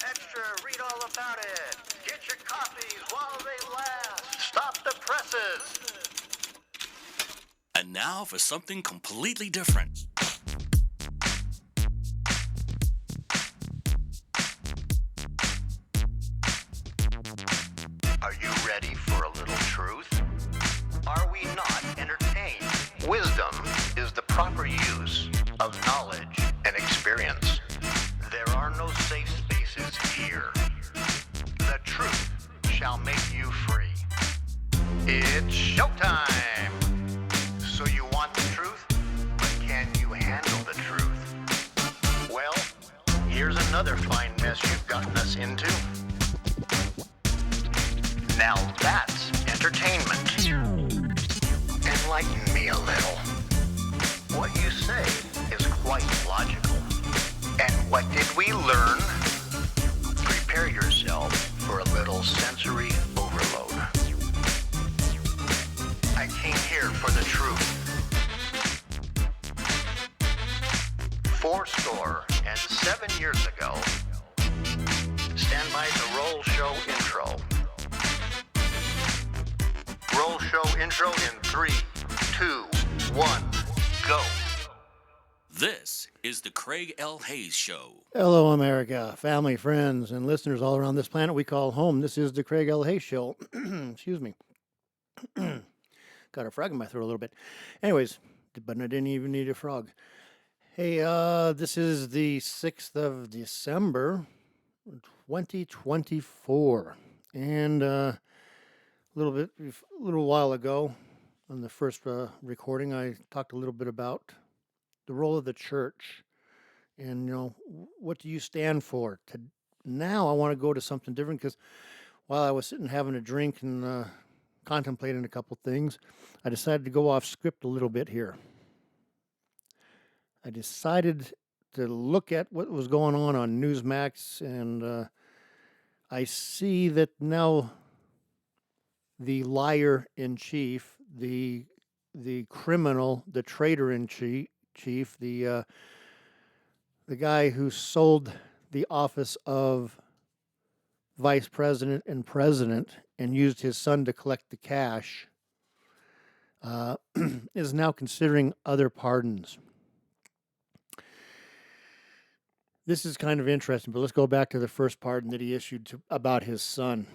extra, read all about it. Get your copies while they last. Stop the presses. And now for something completely different. Are you ready for a little truth? Are we not entertained? Wisdom is the proper use of knowledge and experience. There are no safe spaces here. The truth shall make you free. It's showtime! So you want the truth, but can you handle the truth? Well, here's another fine mess you've gotten us into. Now that's entertainment. Enlighten me a little. What you say is quite logical. And what did we learn? Prepare yourself for a little sensory overload. I came here for the truth. 7 years ago. Stand by the roll show intro. Roll show intro in 3, 2, 1, go. This is the Craig L. Hayes Show. Hello, America, family, friends, and listeners all around this planet we call home. This is the Craig L. Hayes Show. Excuse me. Got a frog in my throat a little bit. Anyways, but I didn't even need a frog. Hey, this is the 6th of December, 2024. And a little while ago, on the first recording, I talked a little bit about the role of the church. And, what do you stand for? Now I want to go to something different, because while I was sitting having a drink and contemplating a couple things, I decided to go off script a little bit here. I decided to look at what was going on Newsmax, and I see that now the liar-in-chief, the criminal, the traitor-in-chief, the guy who sold the office of vice president and president and used his son to collect the cash, is now considering other pardons. This is kind of interesting, but let's go back to the first pardon that he issued about his son.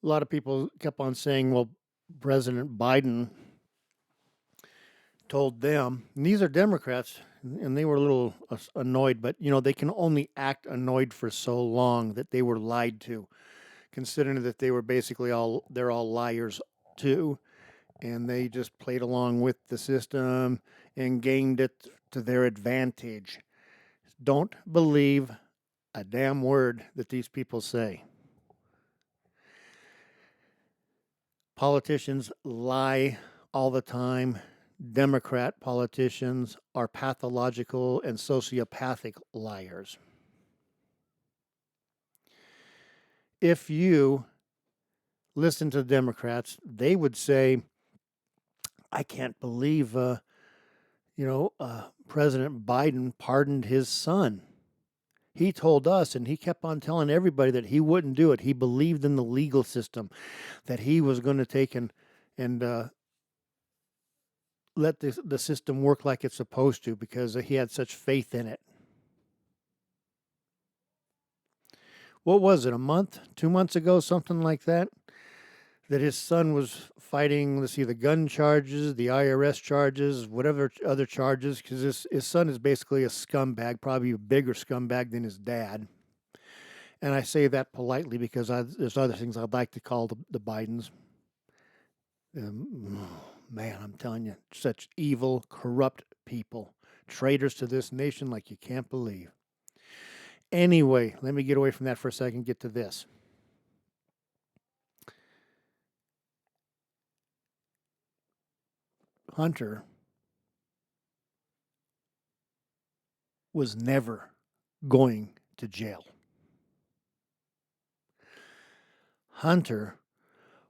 A lot of people kept on saying, well, President Biden told them, and these are Democrats, and they were a little annoyed, but, they can only act annoyed for so long that they were lied to, considering that they were basically they're all liars too, and they just played along with the system and gained it to their advantage. Don't believe a damn word that these people say. Politicians lie all the time. Democrat politicians are pathological and sociopathic liars. If you listen to the Democrats, they would say, I can't believe, President Biden pardoned his son. He told us, and he kept on telling everybody that he wouldn't do it. He believed in the legal system, that he was going to take and let the system work like it's supposed to, because he had such faith in it. What was it, a month, 2 months ago, something like that? That his son was fighting, the gun charges, the IRS charges, whatever other charges, because his son is basically a scumbag, probably a bigger scumbag than his dad. And I say that politely because there's other things I'd like to call the Bidens. Man, I'm telling you, such evil, corrupt people, traitors to this nation like you can't believe. Anyway, let me get away from that for a second and get to this. Hunter was never going to jail. Hunter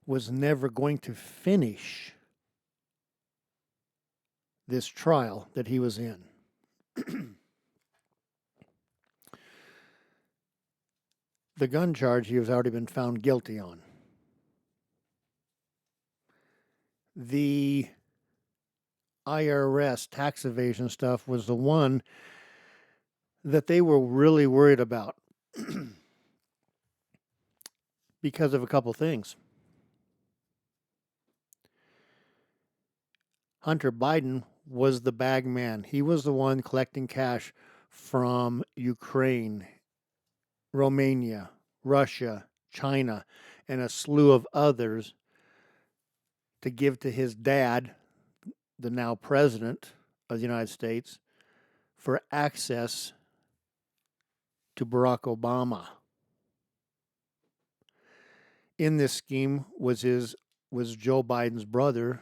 was never going to finish this trial that he was in. The gun charge he has already been found guilty on. The IRS tax evasion stuff was the one that they were really worried about because of a couple things. Hunter Biden was the bag man. He was the one collecting cash from Ukraine, Romania, Russia, China, and a slew of others to give to his dad, the now president of the United States, for access to Barack Obama. In this scheme was Joe Biden's brother.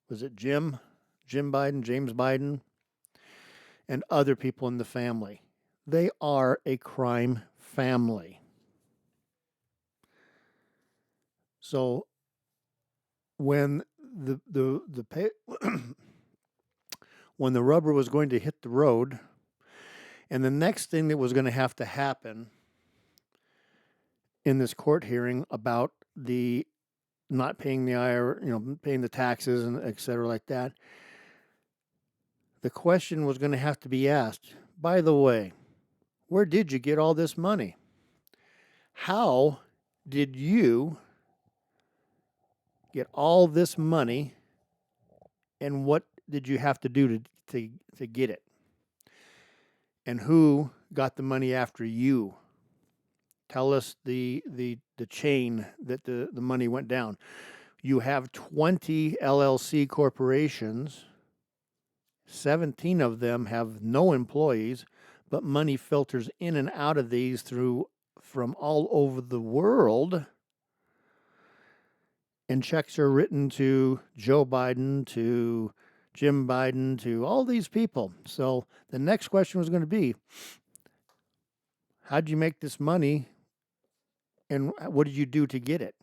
Was it Jim Biden, James Biden, and other people in the family. They are a crime family. So when when the rubber was going to hit the road, and the next thing that was going to have to happen in this court hearing about the not paying the IRS, paying the taxes and et cetera like that, the question was going to have to be asked, by the way, where did you get all this money? How did you get all this money, and what did you have to do to get it? And who got the money after you? Tell us the chain that the money went down. You have 20 LLC corporations. 17 of them have no employees, but money filters in and out of these from all over the world. And checks are written to Joe Biden, to Jim Biden, to all these people. So the next question was going to be, how did you make this money, and what did you do to get it?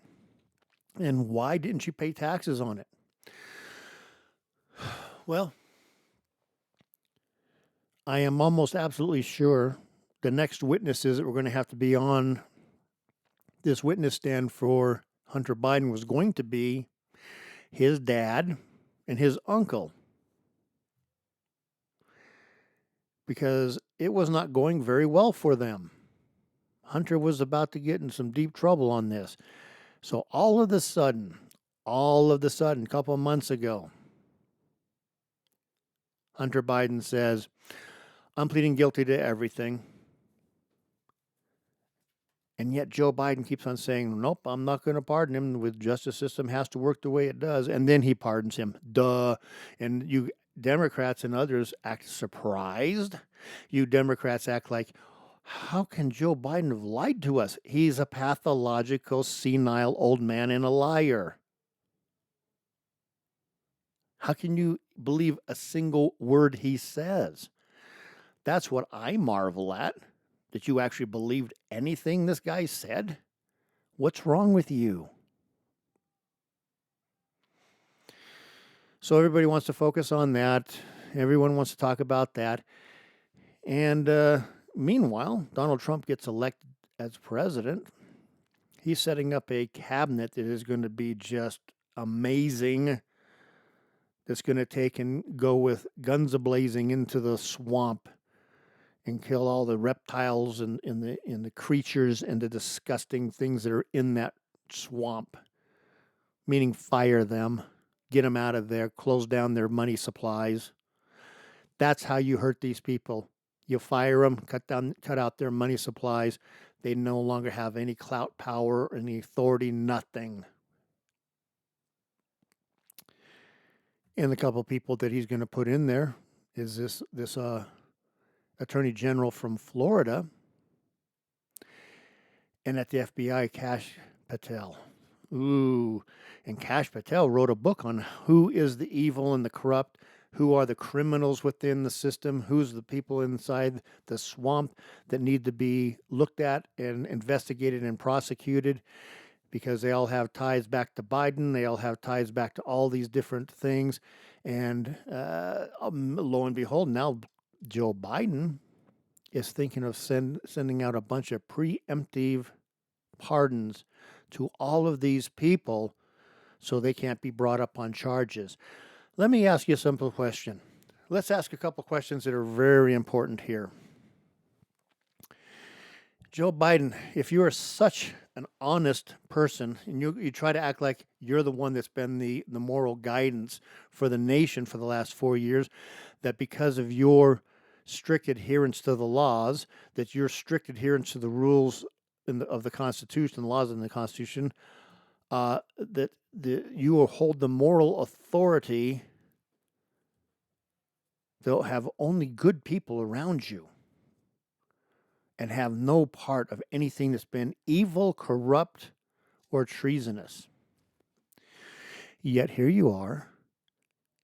And why didn't you pay taxes on it? Well, I am almost absolutely sure the next witnesses that were going to have to be on this witness stand for Hunter Biden was going to be his dad and his uncle, because it was not going very well for them. Hunter was about to get in some deep trouble on this. So all of a sudden, a couple of months ago, Hunter Biden says, I'm pleading guilty to everything. And yet Joe Biden keeps on saying, nope, I'm not going to pardon him. The justice system has to work the way it does. And then he pardons him. Duh. And you Democrats and others act surprised. You Democrats act like, how can Joe Biden have lied to us? He's a pathological, senile old man and a liar. How can you believe a single word he says? That's what I marvel at. That you actually believed anything this guy said? What's wrong with you? So everybody wants to focus on that. Everyone wants to talk about that. And meanwhile, Donald Trump gets elected as president. He's setting up a cabinet that is going to be just amazing. That's going to take and go with guns a-blazing into the swamp and kill all the reptiles and the creatures and the disgusting things that are in that swamp. Meaning fire them, get them out of there, close down their money supplies. That's how you hurt these people. You fire them, cut out their money supplies. They no longer have any clout, power, any authority, nothing. And the couple people that he's going to put in there is this Attorney General from Florida, and at the FBI, Kash Patel. Ooh, and Kash Patel wrote a book on who is the evil and the corrupt, who are the criminals within the system, who's the people inside the swamp that need to be looked at and investigated and prosecuted, because they all have ties back to Biden. They all have ties back to all these different things. And lo and behold, now Joe Biden is thinking of sending out a bunch of preemptive pardons to all of these people so they can't be brought up on charges. Let me ask you a simple question. Let's ask a couple questions that are very important here. Joe Biden, if you are such an honest person and you try to act like you're the one that's been the moral guidance for the nation for the last 4 years, that because of your strict adherence to the laws, that your strict adherence to the rules of the Constitution, the laws in the Constitution, that you will hold the moral authority to have only good people around you and have no part of anything that's been evil, corrupt, or treasonous. Yet here you are.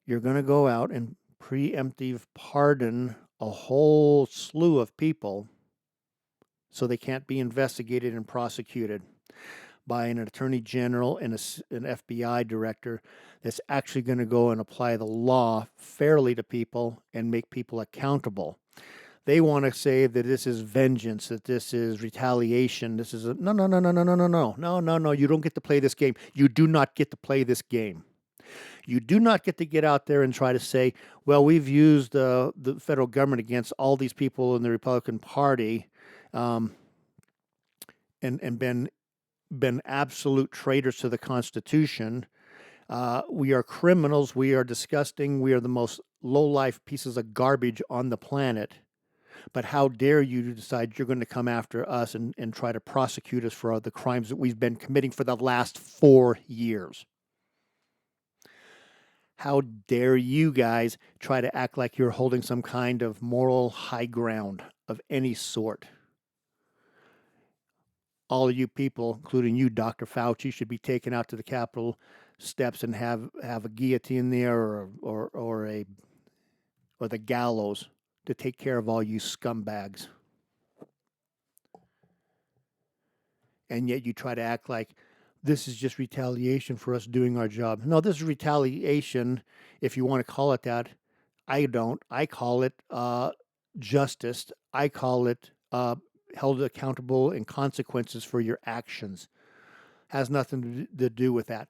You're going to go out and preemptive pardon a whole slew of people so they can't be investigated and prosecuted by an attorney general and an FBI director that's actually going to go and apply the law fairly to people and make people accountable. They want to say that this is vengeance, that this is retaliation. This is no. You don't get to play this game. You do not get to play this game. You do not get to get out there and try to say, well, we've used the federal government against all these people in the Republican Party, and been absolute traitors to the Constitution. We are criminals. We are disgusting. We are the most low-life pieces of garbage on the planet. But how dare you decide you're going to come after us and try to prosecute us for the crimes that we've been committing for the last 4 years? How dare you guys try to act like you're holding some kind of moral high ground of any sort? All of you people, including you, Dr. Fauci, should be taken out to the Capitol steps and have a guillotine there or the gallows to take care of all you scumbags. And yet you try to act like this is just retaliation for us doing our job. No, this is retaliation, if you want to call it that. I don't. I call it justice. I call it held accountable and consequences for your actions. Has nothing to do with that.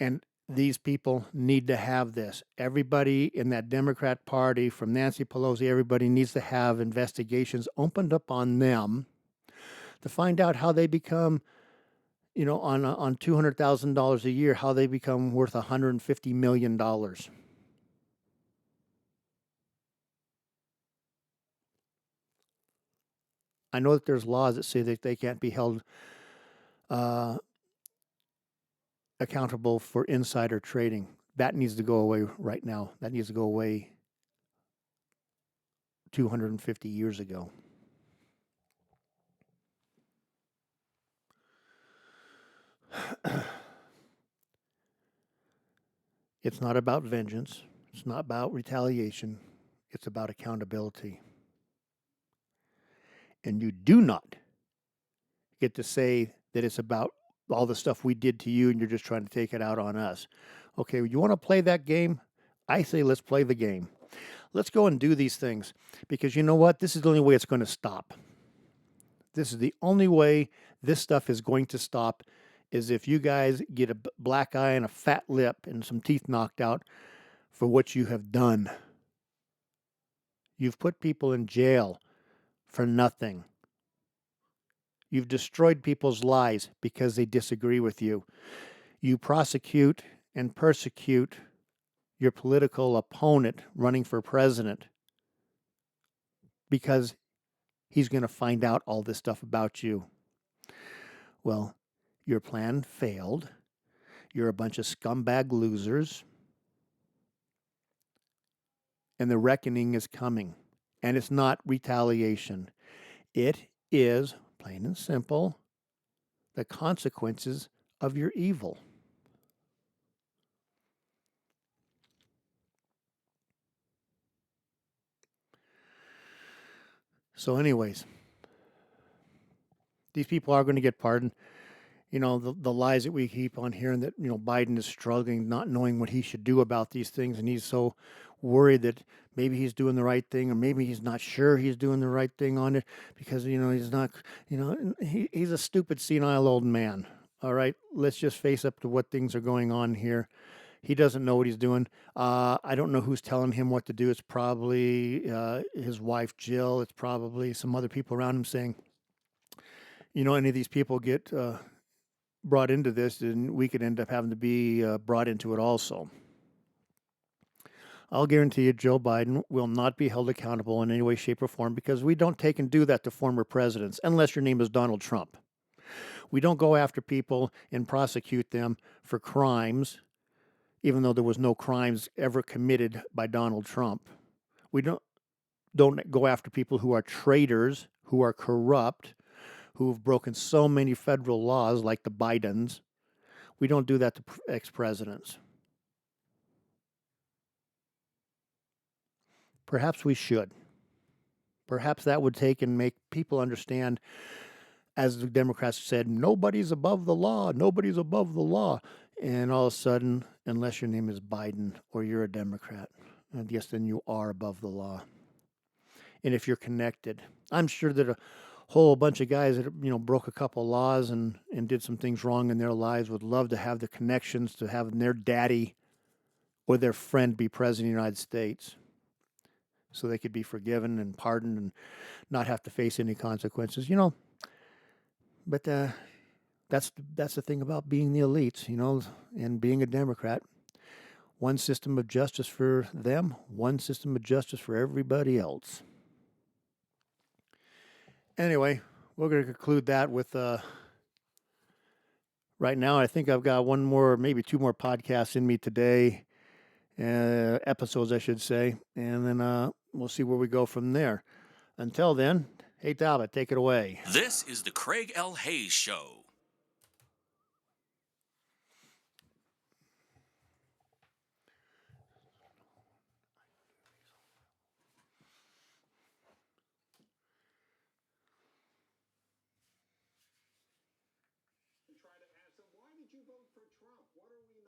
And these people need to have this. Everybody in that Democrat Party, from Nancy Pelosi, everybody needs to have investigations opened up on them to find out how they become, on $200,000 a year, how they become worth $150 million. I know that there's laws that say that they can't be held accountable for insider trading. That needs to go away right now. That needs to go away 250 years ago. It's not about vengeance. It's not about retaliation. It's about accountability. And you do not get to say that it's about all the stuff we did to you and you're just trying to take it out on us. Okay, you want to play that game? I say let's play the game. Let's go and do these things, because you know what? This is the only way it's going to stop. This is the only way this stuff is going to stop, is if you guys get a black eye and a fat lip and some teeth knocked out for what you have done. You've put people in jail for nothing. You've destroyed people's lives because they disagree with you. You prosecute and persecute your political opponent running for president because he's going to find out all this stuff about you. Well, your plan failed. You're a bunch of scumbag losers. And the reckoning is coming. And it's not retaliation. It is, plain and simple, the consequences of your evil. So anyways, these people are going to get pardoned. The lies that we keep on hearing that, Biden is struggling, not knowing what he should do about these things, and he's so worried that maybe he's doing the right thing or maybe he's not sure he's doing the right thing on it because, he's not, he's a stupid, senile old man. All right, let's just face up to what things are going on here. He doesn't know what he's doing. I don't know who's telling him what to do. It's probably his wife, Jill. It's probably some other people around him saying, any of these people get brought into this, and we could end up having to be brought into it also. I'll guarantee you Joe Biden will not be held accountable in any way, shape, or form because we don't take and do that to former presidents unless your name is Donald Trump. We don't go after people and prosecute them for crimes, even though there was no crimes ever committed by Donald Trump. We don't go after people who are traitors, who are corrupt, who have broken so many federal laws like the Bidens. We don't do that to ex-presidents. Perhaps we should. Perhaps that would take and make people understand, as the Democrats said, nobody's above the law, nobody's above the law. And all of a sudden, unless your name is Biden or you're a Democrat, yes, then you are above the law. And if you're connected, I'm sure that a whole bunch of guys that broke a couple laws and did some things wrong in their lives would love to have the connections to have their daddy or their friend be president of the United States, so they could be forgiven and pardoned and not have to face any consequences. But that's the thing about being the elites, and being a Democrat. One system of justice for them, one system of justice for everybody else. Anyway, we're going to conclude that with, right now, I think I've got one more, maybe two more podcasts in me today, episodes, I should say, and then we'll see where we go from there. Until then, hey, Talbot, take it away. This is the Craig L. Hayes Show. Try to ask them, why did you vote for Trump? What are we